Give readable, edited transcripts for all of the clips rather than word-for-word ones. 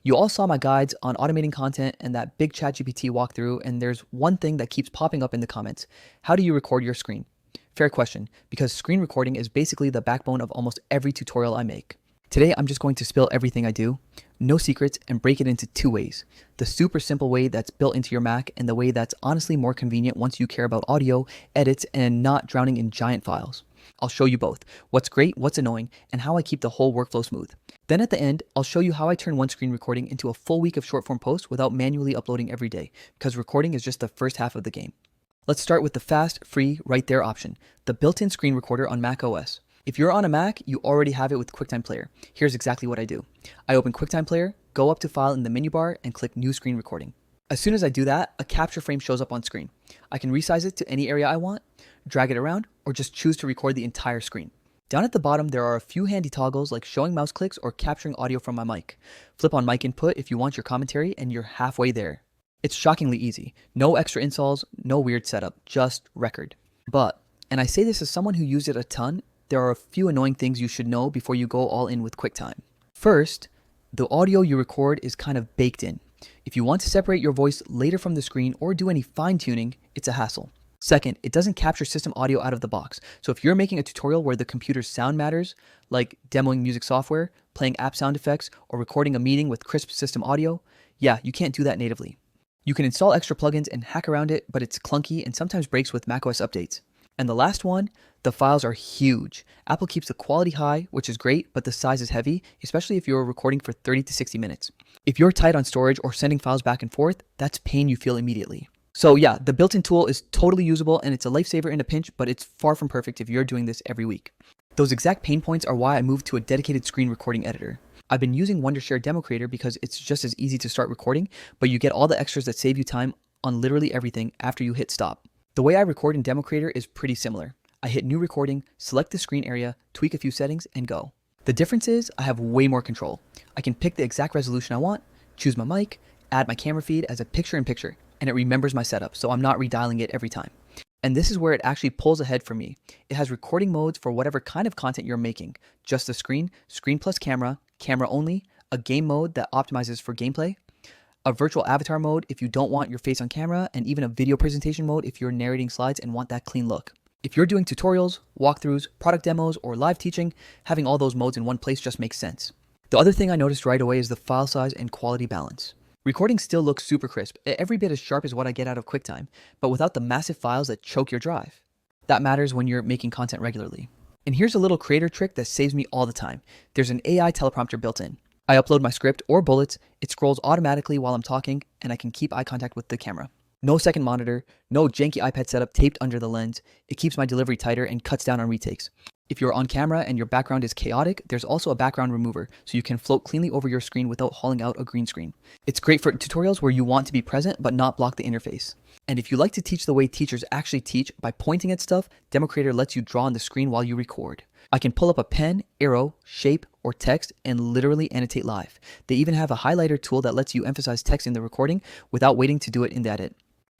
You all saw my guides on automating content and that big ChatGPT walkthrough, and there's one thing that keeps popping up in the comments. How do you record your screen? Fair question, because screen recording is basically the backbone of almost every tutorial I make. Today, I'm just going to spill everything I do, no secrets, and break it into two ways. The super simple way that's built into your Mac, and the way that's honestly more convenient once you care about audio, edits, and not drowning in giant files. I'll show you both, what's great, what's annoying, and how I keep the whole workflow smooth. Then at the end, I'll show you how I turn one screen recording into a full week of short form posts without manually uploading every day, because recording is just the first half of the game. Let's start with the fast, free, right there option, the built-in screen recorder on Mac OS. If you're on a Mac, you already have it with QuickTime Player. Here's exactly what I do. I open QuickTime Player, go up to File in the menu bar, and click New Screen Recording. As soon as I do that, a capture frame shows up on screen. I can resize it to any area I want, drag it around, or just choose to record the entire screen. Down at the bottom, there are a few handy toggles like showing mouse clicks or capturing audio from my mic. Flip on mic input if you want your commentary, and you're halfway there. It's shockingly easy. No extra installs, no weird setup, just record. But, and I say this as someone who used it a ton, there are a few annoying things you should know before you go all in with QuickTime. First, the audio you record is kind of baked in. If you want to separate your voice later from the screen or do any fine-tuning, it's a hassle. Second, it doesn't capture system audio out of the box. So if you're making a tutorial where the computer's sound matters, like demoing music software, playing app sound effects, or recording a meeting with crisp system audio, yeah, you can't do that natively. You can install extra plugins and hack around it, but it's clunky and sometimes breaks with macOS updates. And the last one, the files are huge. Apple keeps the quality high, which is great, but the size is heavy, especially if you're recording for 30 to 60 minutes. If you're tight on storage or sending files back and forth, that's pain you feel immediately. So yeah, the built-in tool is totally usable and it's a lifesaver in a pinch, but it's far from perfect if you're doing this every week. Those exact pain points are why I moved to a dedicated screen recording editor. I've been using Wondershare DemoCreator because it's just as easy to start recording, but you get all the extras that save you time on literally everything after you hit stop. The way I record in DemoCreator is pretty similar. I hit new recording, select the screen area, tweak a few settings, and go. The difference is I have way more control. I can pick the exact resolution I want, choose my mic, add my camera feed as a picture-in-picture, and it remembers my setup, so I'm not redialing it every time. And this is where it actually pulls ahead for me. It has recording modes for whatever kind of content you're making. Just the screen, screen plus camera, camera only, a game mode that optimizes for gameplay, a virtual avatar mode if you don't want your face on camera, and even a video presentation mode if you're narrating slides and want that clean look. If you're doing tutorials, walkthroughs, product demos, or live teaching, having all those modes in one place just makes sense. The other thing I noticed right away is the file size and quality balance. Recording still looks super crisp, every bit as sharp as what I get out of QuickTime, but without the massive files that choke your drive. That matters when you're making content regularly. And here's a little creator trick that saves me all the time. There's an AI teleprompter built in. I upload my script or bullets, it scrolls automatically while I'm talking, and I can keep eye contact with the camera. No second monitor, no janky iPad setup taped under the lens. It keeps my delivery tighter and cuts down on retakes. If you're on camera and your background is chaotic, there's also a background remover, so you can float cleanly over your screen without hauling out a green screen. It's great for tutorials where you want to be present but not block the interface. And if you like to teach the way teachers actually teach by pointing at stuff, DemoCreator lets you draw on the screen while you record. I can pull up a pen, arrow, shape, or text and literally annotate live. They even have a highlighter tool that lets you emphasize text in the recording without waiting to do it in the edit.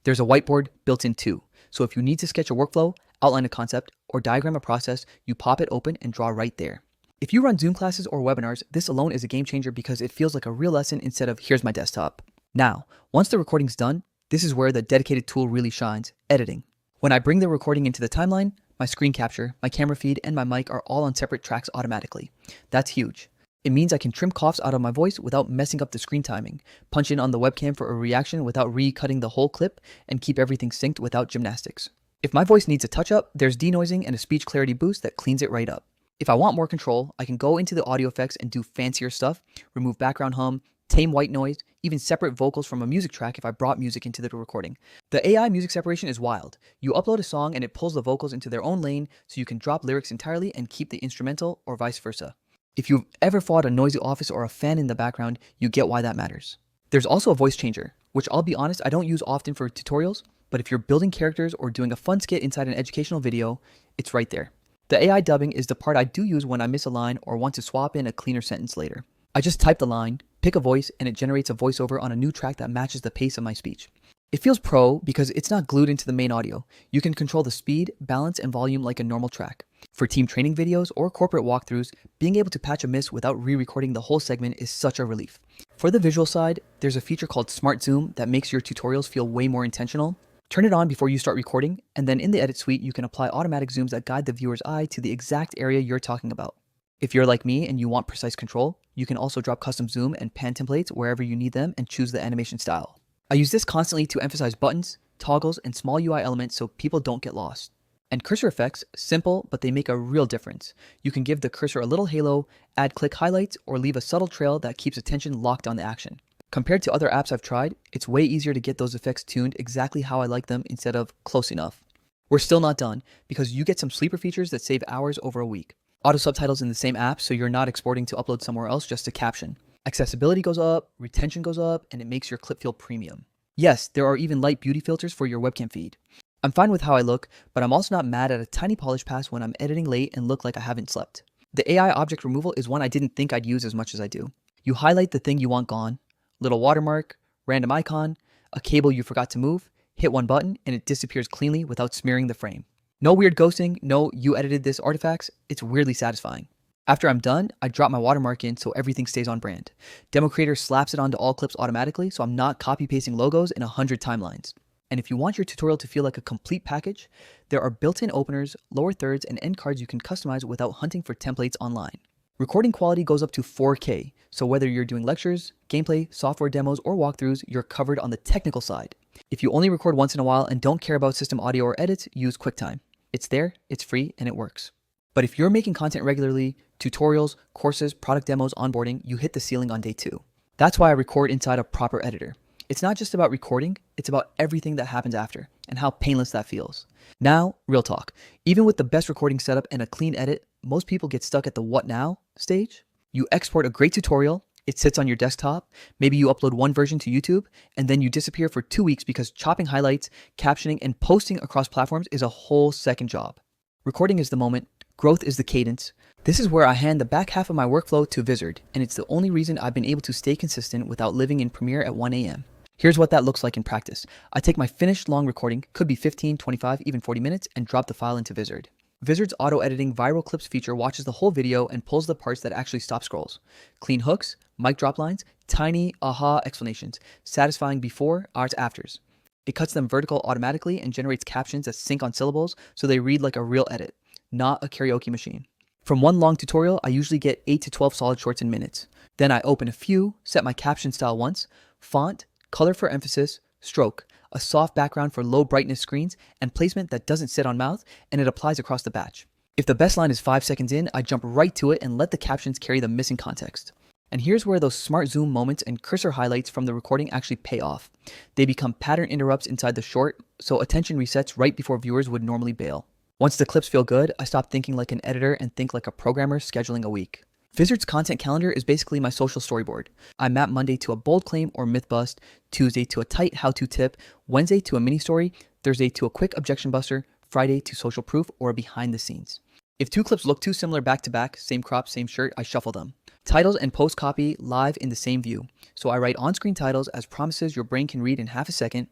There's a whiteboard built in too, so if you need to sketch a workflow, outline a concept, or diagram a process, you pop it open and draw right there. If you run Zoom classes or webinars, this alone is a game changer because it feels like a real lesson instead of here's my desktop. Now, once the recording's done, this is where the dedicated tool really shines, editing. When I bring the recording into the timeline, my screen capture, my camera feed, and my mic are all on separate tracks automatically. That's huge. It means I can trim coughs out of my voice without messing up the screen timing, punch in on the webcam for a reaction without re-cutting the whole clip, and keep everything synced without gymnastics. If my voice needs a touch-up, there's denoising and a speech clarity boost that cleans it right up. If I want more control, I can go into the audio effects and do fancier stuff, remove background hum, tame white noise, even separate vocals from a music track if I brought music into the recording. The AI music separation is wild. You upload a song and it pulls the vocals into their own lane so you can drop lyrics entirely and keep the instrumental or vice versa. If you've ever fought a noisy office or a fan in the background, you get why that matters. There's also a voice changer, which I'll be honest, I don't use often for tutorials, but if you're building characters or doing a fun skit inside an educational video, it's right there. The AI dubbing is the part I do use when I miss a line or want to swap in a cleaner sentence later. I just type the line, pick a voice, and it generates a voiceover on a new track that matches the pace of my speech. It feels pro because it's not glued into the main audio. You can control the speed, balance, and volume like a normal track. For team training videos or corporate walkthroughs, being able to patch a miss without re-recording the whole segment is such a relief. For the visual side, there's a feature called Smart Zoom that makes your tutorials feel way more intentional. Turn it on before you start recording, and then in the edit suite, you can apply automatic zooms that guide the viewer's eye to the exact area you're talking about. If you're like me and you want precise control, you can also drop custom zoom and pan templates wherever you need them and choose the animation style. I use this constantly to emphasize buttons, toggles, and small UI elements so people don't get lost. And cursor effects, simple, but they make a real difference. You can give the cursor a little halo, add click highlights, or leave a subtle trail that keeps attention locked on the action. Compared to other apps I've tried, it's way easier to get those effects tuned exactly how I like them instead of close enough. We're still not done, because you get some sleeper features that save hours over a week. Auto-subtitles in the same app, so you're not exporting to upload somewhere else just to caption. Accessibility goes up, retention goes up, and it makes your clip feel premium. Yes, there are even light beauty filters for your webcam feed. I'm fine with how I look, but I'm also not mad at a tiny polish pass when I'm editing late and look like I haven't slept. The AI object removal is one I didn't think I'd use as much as I do. You highlight the thing you want gone, little watermark, random icon, a cable you forgot to move, hit one button, and it disappears cleanly without smearing the frame. No weird ghosting, no you edited this artifacts, it's weirdly satisfying. After I'm done, I drop my watermark in so everything stays on brand. DemoCreator slaps it onto all clips automatically so I'm not copy-pasting logos in 100 timelines. And if you want your tutorial to feel like a complete package, there are built-in openers, lower thirds, and end cards you can customize without hunting for templates online. Recording quality goes up to 4K, so whether you're doing lectures, gameplay, software demos, or walkthroughs, you're covered on the technical side. If you only record once in a while and don't care about system audio or edits, use QuickTime. It's there, it's free, and it works. But if you're making content regularly, tutorials, courses, product demos, onboarding, you hit the ceiling on day 2. That's why I record inside a proper editor. It's not just about recording, it's about everything that happens after, and how painless that feels. Now, real talk. Even with the best recording setup and a clean edit, most people get stuck at the what now stage. You export a great tutorial, it sits on your desktop, maybe you upload one version to YouTube, and then you disappear for 2 weeks because chopping highlights, captioning, and posting across platforms is a whole second job. Recording is the moment, growth is the cadence. This is where I hand the back half of my workflow to Vizard, and it's the only reason I've been able to stay consistent without living in Premiere at 1 a.m. Here's what that looks like in practice. I take my finished long recording, could be 15, 25, even 40 minutes, and drop the file into Vizard. Vizard's auto-editing viral clips feature watches the whole video and pulls the parts that actually stop scrolls. Clean hooks, mic drop lines, tiny aha explanations, satisfying before, ours afters. It cuts them vertical automatically and generates captions that sync on syllables so they read like a real edit, not a karaoke machine. From one long tutorial, I usually get 8 to 12 solid shorts in minutes. Then I open a few, set my caption style once, font, color for emphasis, stroke, a soft background for low brightness screens, and placement that doesn't sit on mouth, and it applies across the batch. If the best line is 5 seconds in, I jump right to it and let the captions carry the missing context. And here's where those smart zoom moments and cursor highlights from the recording actually pay off. They become pattern interrupts inside the short, so attention resets right before viewers would normally bail. Once the clips feel good, I stop thinking like an editor and think like a programmer scheduling a week. Vizard's content calendar is basically my social storyboard. I map Monday to a bold claim or myth bust, Tuesday to a tight how-to tip, Wednesday to a mini story, Thursday to a quick objection buster, Friday to social proof or a behind the scenes. If 2 clips look too similar back to back, same crop, same shirt, I shuffle them. Titles and post copy live in the same view. So I write on-screen titles as promises your brain can read in half a second,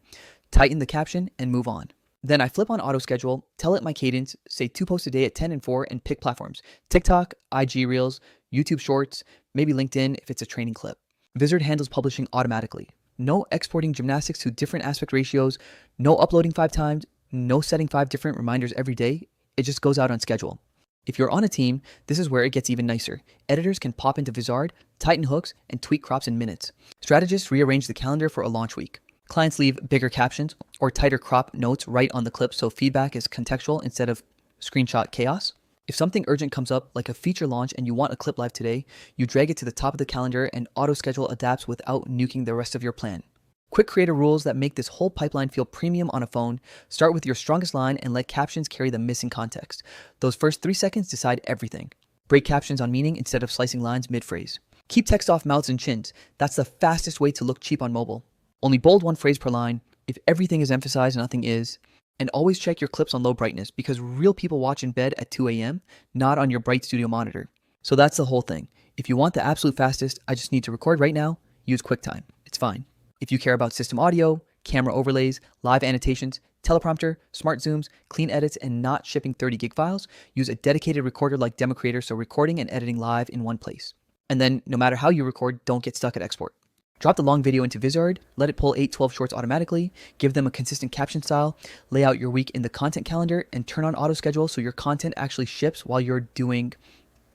tighten the caption, and move on. Then I flip on auto schedule, tell it my cadence, say 2 posts a day at 10 and 4, and pick platforms. TikTok, IG Reels, YouTube Shorts, maybe LinkedIn if it's a training clip. Vizard handles publishing automatically. No exporting gymnastics to different aspect ratios, no uploading 5 times, no setting 5 different reminders every day. It just goes out on schedule. If you're on a team, this is where it gets even nicer. Editors can pop into Vizard, tighten hooks, and tweak crops in minutes. Strategists rearrange the calendar for a launch week. Clients leave bigger captions or tighter crop notes right on the clip so feedback is contextual instead of screenshot chaos. If something urgent comes up, like a feature launch and you want a clip live today, you drag it to the top of the calendar and auto-schedule adapts without nuking the rest of your plan. Quick creator rules that make this whole pipeline feel premium on a phone. Start with your strongest line and let captions carry the missing context. Those first 3 seconds decide everything. Break captions on meaning instead of slicing lines mid-phrase. Keep text off mouths and chins. That's the fastest way to look cheap on mobile. Only bold 1 phrase per line. If everything is emphasized, nothing is. And always check your clips on low brightness because real people watch in bed at 2 a.m., not on your bright studio monitor. So that's the whole thing. If you want the absolute fastest, I just need to record right now, use QuickTime. It's fine. If you care about system audio, camera overlays, live annotations, teleprompter, smart zooms, clean edits, and not shipping 30 gig files, use a dedicated recorder like DemoCreator so recording and editing live in one place. And then, no matter how you record, don't get stuck at export. Drop the long video into Vidyard, let it pull 8-12 shorts automatically, give them a consistent caption style, lay out your week in the content calendar, and turn on auto schedule so your content actually ships while you're doing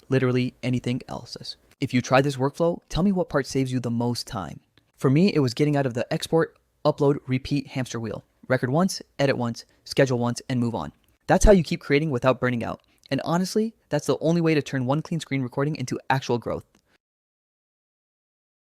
literally anything else. If you try this workflow, tell me what part saves you the most time. For me, it was getting out of the export, upload, repeat hamster wheel. Record once, edit once, schedule once, and move on. That's how you keep creating without burning out. And honestly, that's the only way to turn one clean screen recording into actual growth.